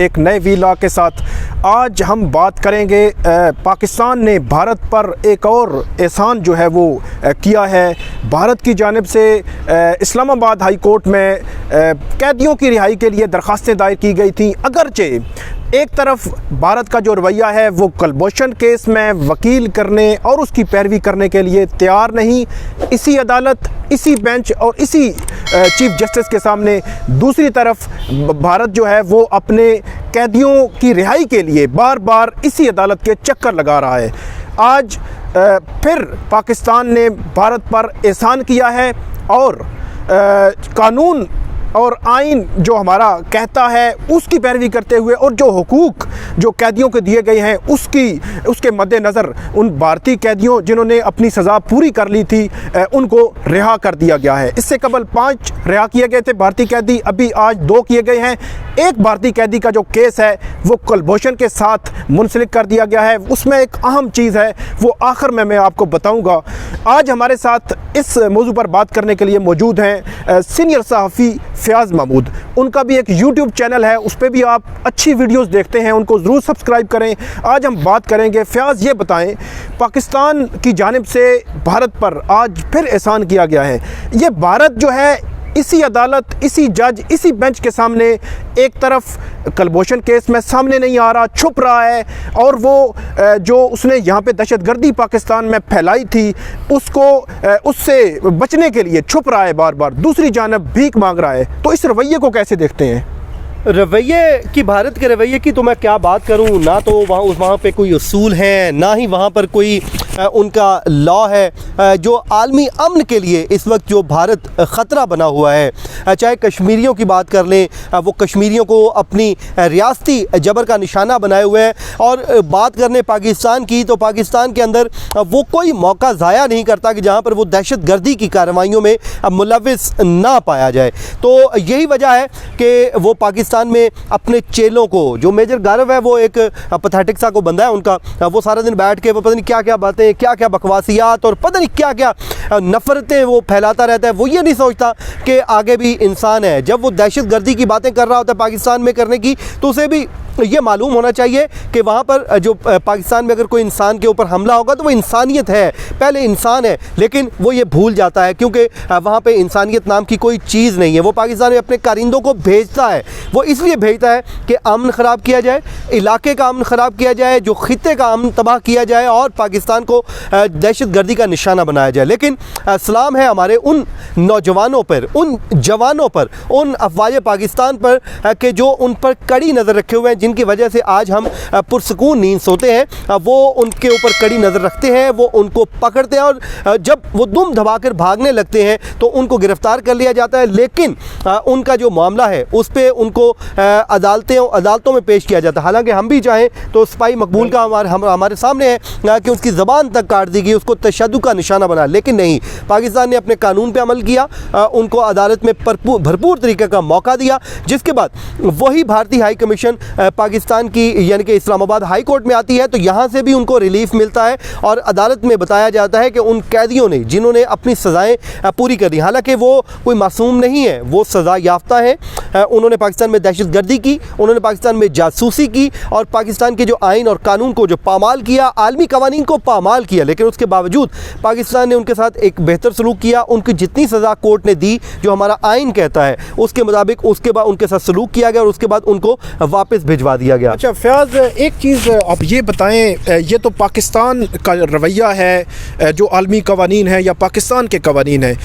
एक नए व्लॉग के साथ। आज हम बात करेंगे पाकिस्तान ने भारत पर एक और एहसान जो है वो किया है। भारत की जानिब से इस्लामाबाद हाई कोर्ट में कैदियों की रिहाई के लिए दरख्वास्तें दायर की गई थी। अगरचे एक तरफ भारत का जो रवैया है वो कलभूषन केस में वकील करने और उसकी पैरवी करने के लिए तैयार नहीं, इसी अदालत, इसी बेंच और इसी चीफ जस्टिस के सामने दूसरी तरफ भारत जो है वो अपने कैदियों की रिहाई के लिए बार बार इसी अदालत के चक्कर लगा रहा है। आज फिर पाकिस्तान ने भारत पर एहसान किया है और कानून और आइन जो हमारा कहता है उसकी पैरवी करते हुए और जो हुकूक जो कैदियों को दिए गए हैं उसके मद्देनज़र उन भारतीय कैदियों जिन्होंने अपनी सज़ा पूरी कर ली थी उनको रिहा कर दिया गया है। इससे कबल 5 रिहा किए गए थे भारतीय कैदी, अभी आज 2 किए गए हैं। एक भारतीय कैदी का जो केस है वो कलभूषन के साथ मुंसलिक कर दिया गया है। उसमें एक अहम चीज़ है वो आखिर में मैं आपको बताऊँगा। आज हमारे साथ इस मौजू पर बात करने के लिए मौजूद हैं सीनियर सहाफ़ी फैयाज़ महमूद। उनका भी एक यूट्यूब चैनल है, उस पर भी आप अच्छी वीडियोस देखते हैं, उनको ज़रूर सब्सक्राइब करें। आज हम बात करेंगे, फैयाज़ ये बताएं, पाकिस्तान की जानिब से भारत पर आज फिर एहसान किया गया है। ये भारत जो है इसी अदालत, इसी जज, इसी बेंच के सामने एक तरफ कलभूषन केस में सामने नहीं आ रहा, छुप रहा है और वो जो उसने यहाँ पे दहशतगर्दी पाकिस्तान में फैलाई थी उसको उससे बचने के लिए छुप रहा है, बार बार दूसरी जानब भीख मांग रहा है। तो इस रवैये को कैसे देखते हैं? रवैये की, भारत के रवैये की तो मैं क्या बात करूं, ना तो वहाँ पे कोई उसूल है, ना ही वहाँ पर कोई उनका लॉ है। जो आलमी अमन के लिए इस वक्त जो भारत ख़तरा बना हुआ है, चाहे कश्मीरियों की बात कर लें, वो कश्मीरियों को अपनी रियासती जबर का निशाना बनाए हुए हैं। और बात करने पाकिस्तान की, तो पाकिस्तान के अंदर वो कोई मौका ज़ाया नहीं करता कि जहाँ पर वो दहशत गर्दी की कार्रवाइयों में मुलविस ना पाया जाए। तो यही वजह है कि वो पाकिस्तान में अपने चेलों को, जो मेजर गारव है वो एक पथेटिक सा को बंदा है उनका, वो सारा दिन बैठ के वो पता नहीं क्या क्या बातें, क्या क्या बकवासियात और पता नहीं क्या क्या नफ़रतें वो फैलाता रहता है। वो ये नहीं सोचता कि आगे भी इंसान है। जब वो दहशत गर्दी की बातें कर रहा होता है पाकिस्तान में करने की, तो उसे भी ये मालूम होना चाहिए कि वहाँ पर जो पाकिस्तान में अगर कोई इंसान के ऊपर हमला होगा तो वो इंसानियत है, पहले इंसान है। लेकिन वो ये भूल जाता है क्योंकि वहाँ पे इंसानियत नाम की कोई चीज़ नहीं है। वो पाकिस्तान में अपने कारिंदों को भेजता है, वो इसलिए भेजता है कि अमन ख़राब किया जाए, इलाके का अमन ख़राब किया जाए, जो खित्ते का अमन तबाह किया जाए और पाकिस्तान को दहशत गर्दी का निशाना बनाया जाए। लेकिन सलाम है हमारे उन नौजवानों पर, उन जवानों पर, उन अफवाज पाकिस्तान पर कि जो उन पर कड़ी नज़र रखे हुए हैं, जिनकी वजह से आज हम पुरसकून नींद सोते हैं। वो उनके ऊपर कड़ी नज़र रखते हैं, वो उनको पकड़ते हैं और जब वो दुम दबाकर भागने लगते हैं तो उनको गिरफ्तार कर लिया जाता है। लेकिन उनका जो मामला है उस पर उनको अदालतों में पेश किया जाता है। हालांकि हम भी चाहें तो स्पाई मकबूल का हमारे सामने है कि उसकी ज़बान तक काट दी गई, उसको तशद्दुद का निशाना बना। लेकिन नहीं, पाकिस्तान ने अपने कानून पर अमल किया, उनको अदालत में भरपूर तरीके का मौका दिया, जिसके बाद वही भारतीय हाई कमीशन पाकिस्तान की यानी कि इस्लामाबाद हाई कोर्ट में आती है, तो यहाँ से भी उनको रिलीफ मिलता है और अदालत में बताया जाता है कि उन कैदियों ने जिन्होंने अपनी सज़ाएं पूरी कर दी, हालांकि वो कोई मासूम नहीं है, वो सज़ा याफ्ता है। उन्होंने पाकिस्तान में दहशत गर्दी की, उन्होंने पाकिस्तान में जासूसी की और पाकिस्तान के जो आइन और कानून को जो पामाल किया, आलमी कवानीन को पामाल किया। लेकिन उसके बावजूद पाकिस्तान ने उनके साथ एक बेहतर सलूक किया। उनकी जितनी सज़ा कोर्ट ने दी, जो हमारा आइन कहता है उसके मुताबिक, उसके बाद उनके साथ सलूक किया गया और उसके बाद उनको वापस भिजवा दिया गया। अच्छा फैयाज़, एक चीज़ आप ये बताएं, ये तो पाकिस्तान का रवैया है, जो आलमी कवानीन है या पाकिस्तान के कवानीन है,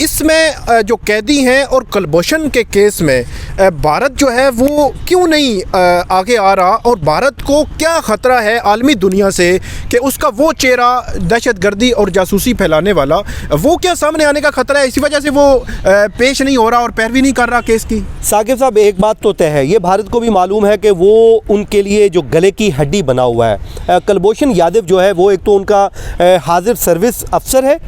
इसमें जो कैदी हैं और कलभूषन के केस में भारत जो है वो क्यों नहीं आगे आ रहा और भारत को क्या ख़तरा है आलमी दुनिया से कि उसका वो चेहरा दहशतगर्दी और जासूसी फैलाने वाला, वो क्या सामने आने का ख़तरा है, इसी वजह से वो पेश नहीं हो रहा और पैरवी नहीं कर रहा केस की? साकिब साहब, एक बात तो तय है, ये भारत को भी मालूम है कि वो उनके लिए जो गले की हड्डी बना हुआ है। कलभूषन यादव जो है वो एक तो उनका हाजिर सर्विस अफसर है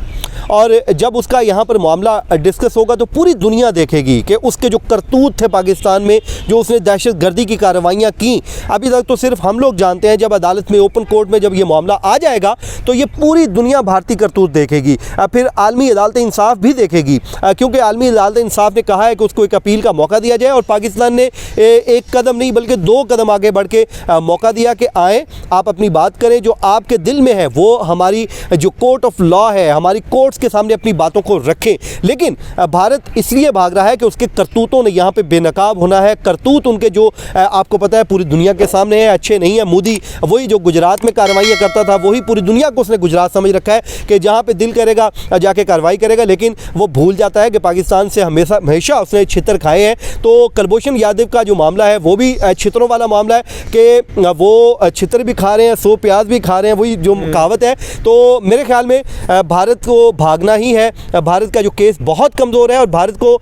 और जब उसका यहाँ पर मामला डिस्कस होगा तो पूरी दुनिया देखेगी कि उसके जो करतूत मौजूद थे पाकिस्तान में, जो उसने दहशत गर्दी की कार्रवाइयाँ की, अभी तक तो सिर्फ हम लोग जानते हैं। जब अदालत में, ओपन कोर्ट में जब ये मामला आ जाएगा तो ये पूरी दुनिया भारतीय करतूत देखेगी, फिर आलमी अदालत इंसाफ भी देखेगी, क्योंकि आलमी अदालत इंसाफ ने कहा है कि उसको एक अपील का मौका दिया जाए, और पाकिस्तान ने एक कदम नहीं बल्कि 2 कदम आगे बढ़ के मौका दिया कि आए, आप अपनी बात करें, जो आपके दिल में है वो हमारी जो कोर्ट ऑफ लॉ है, हमारी कोर्ट्स के सामने अपनी बातों को रखें। लेकिन भारत इसलिए भाग रहा है कि उसके करतूतों ने यहाँ पे बेनकाब होना है। करतूत उनके जो आपको पता है पूरी दुनिया के सामने है, अच्छे नहीं है। मोदी वही जो गुजरात में कार्रवाइयाँ करता था, वही पूरी दुनिया को उसने गुजरात समझ रखा है कि जहाँ पे दिल करेगा जाके कार्रवाई करेगा, लेकिन वो भूल जाता है कि पाकिस्तान से हमेशा उसने छितर खाए हैं। तो कलभूषण यादव का जो मामला है वो भी छितरों वाला मामला है कि वो छितर भी खा रहे हैं, 100 प्याज भी खा रहे हैं, वही जो कहावत है। तो मेरे ख्याल में भारत को भागना ही है। भारत का जो केस बहुत कमज़ोर है और भारत को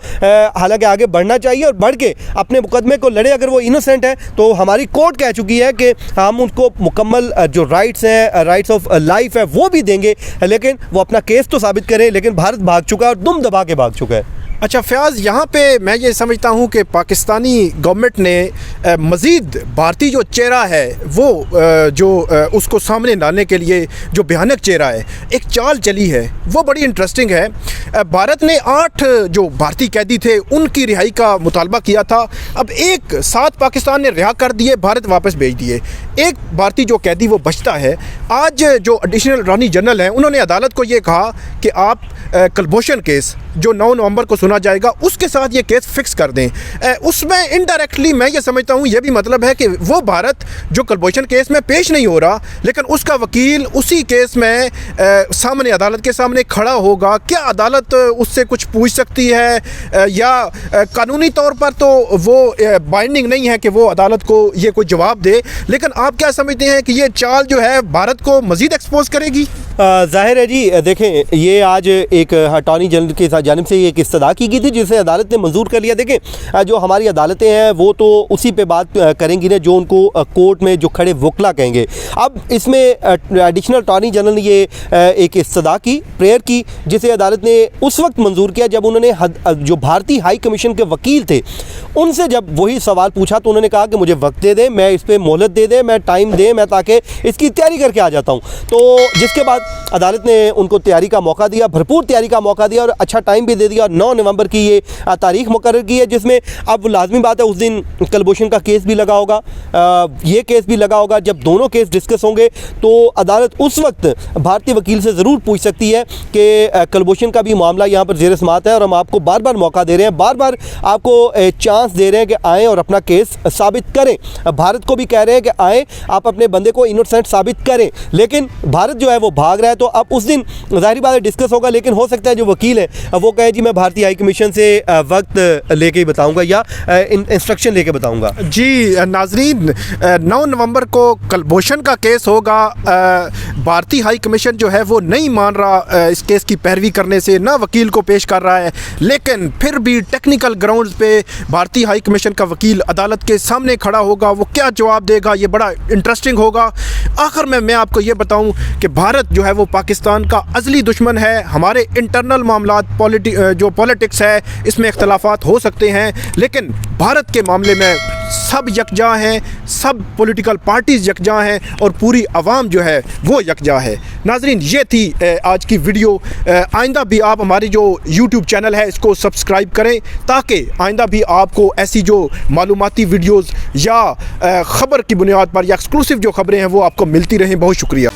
हालांकि आगे बढ़ना चाहिए और बढ़ के अपने मुकदमे को लड़े। अगर वो इनोसेंट है तो हमारी कोर्ट कह चुकी है कि हम उनको मुकम्मल जो राइट्स हैं, राइट्स ऑफ लाइफ है, वो भी देंगे, लेकिन वो अपना केस तो साबित करें। लेकिन भारत भाग चुका है और दुम दबा के भाग चुका है। अच्छा फयाज़, यहाँ पे मैं ये समझता हूँ कि पाकिस्तानी गवर्नमेंट ने मज़ीद भारतीय जो चेहरा है वो उसको सामने लाने के लिए जो भयानक चेहरा है, एक चाल चली है, वो बड़ी इंटरेस्टिंग है। भारत ने 8 जो भारतीय कैदी थे उनकी रिहाई का मुतालबा किया था। अब 7 पाकिस्तान ने रिहा कर दिए, भारत वापस भेज दिए। एक भारतीय जो कैदी वो बचता है। आज जो एडिशनल अटॉर्नी जनरल हैं उन्होंने अदालत को ये कहा कि आप कलभूषण केस जो 9 नवंबर को सुना जाएगा उसके साथ ये केस फिक्स कर दें। उसमें इनडायरेक्टली मैं ये समझता हूँ ये भी मतलब है कि वो भारत जो कलभूषण केस में पेश नहीं हो रहा, लेकिन उसका वकील उसी केस में सामने अदालत के सामने खड़ा होगा। क्या अदालत उससे कुछ पूछ सकती है या कानूनी तौर पर तो वो बाइंडिंग नहीं है कि वो अदालत को ये कोई जवाब दे, लेकिन आप क्या समझते हैं कि ये चाल जो है भारत को मज़ीद एक्सपोज करेगी? जाहिर है जी, देखें ये आज एक अटॉर्नी जनरल की जानिब से एक इस्तदा की गई थी जिसे अदालत ने मंजूर कर लिया। देखें जो हमारी अदालतें हैं वो तो उसी पे बात करेंगी ना जो उनको कोर्ट में जो खड़े वकला कहेंगे। अब इसमें एडिशनल अटॉर्नी जनरल ने ये एक इस्तदा की, प्रेयर की, जिसे अदालत ने उस वक्त मंजूर किया जब उन्होंने जो भारतीय हाई कमीशन के वकील थे उनसे जब वही सवाल पूछा तो उन्होंने कहा कि मुझे वक्त दे दे, मैं इस पर मोहलत दे दे, मैं टाइम दे, मैं ताकि इसकी तैयारी करके आ जाता हूँ। तो जिसके बाद अदालत ने उनको तैयारी का मौका दिया, भरपूर तैयारी का मौका दिया और अच्छा टाइम भी दे दिया। और 9 नवंबर की ये तारीख मुकर्रर की है जिसमें अब लाजमी बात है उस दिन कलभूषण का केस भी लगा होगा, ये केस भी लगा होगा। जब दोनों केस डिस्कस होंगे तो अदालत उस वक्त भारतीय वकील से ज़रूर पूछ सकती है कि कलभूषण का भी मामला यहाँ पर ज़ेर समाअत है और हम आपको बार बार मौका दे रहे हैं, बार बार आपको चांस दे रहे हैं कि आएँ और अपना केस साबित करें। भारत को भी कह रहे हैं कि आएँ, आप अपने बंदे को इनोसेंट साबित करें, लेकिन भारत जो है वो भाग रहा है। तो अब उस दिन ज़ाहिर बात है डिस्कस होगा, लेकिन हो सकता है जो वकील है वो कहे जी मैं भारतीय हाई कमीशन से वक्त लेके ही बताऊंगा या इंस्ट्रक्शन लेके बताऊंगा। जी नाजरीन, 9 नवंबर को कलभूषण का केस होगा। भारतीय हाई कमीशन जो है वो नहीं मान रहा इस केस की पैरवी करने से, ना वकील को पेश कर रहा है, लेकिन फिर भी टेक्निकल ग्राउंड्स पे भारतीय हाई कमीशन का वकील अदालत के सामने खड़ा होगा। वो क्या जवाब देगा ये बड़ा इंटरेस्टिंग होगा। आखिर में मैं आपको ये बताऊं कि भारत जो है वो पाकिस्तान का अज़ली दुश्मन है। हमारे इंटरनल मामलात जो पॉलिटिक्स है इसमें इख्तलाफात हो सकते हैं, लेकिन भारत के मामले में सब यकजा हैं, सब पॉलिटिकल पार्टीज़ यकजा हैं और पूरी आवाम जो है वो यकजा है। नाजरीन ये थी आज की वीडियो। आइंदा भी आप हमारी जो यूट्यूब चैनल है इसको सब्सक्राइब करें ताकि आइंदा भी आपको ऐसी जो मालूमाती वीडियोज़ या ख़बर की बुनियाद पर या एक्सक्लूसिव जो ख़बरें हैं वो आपको मिलती रहें। बहुत शुक्रिया।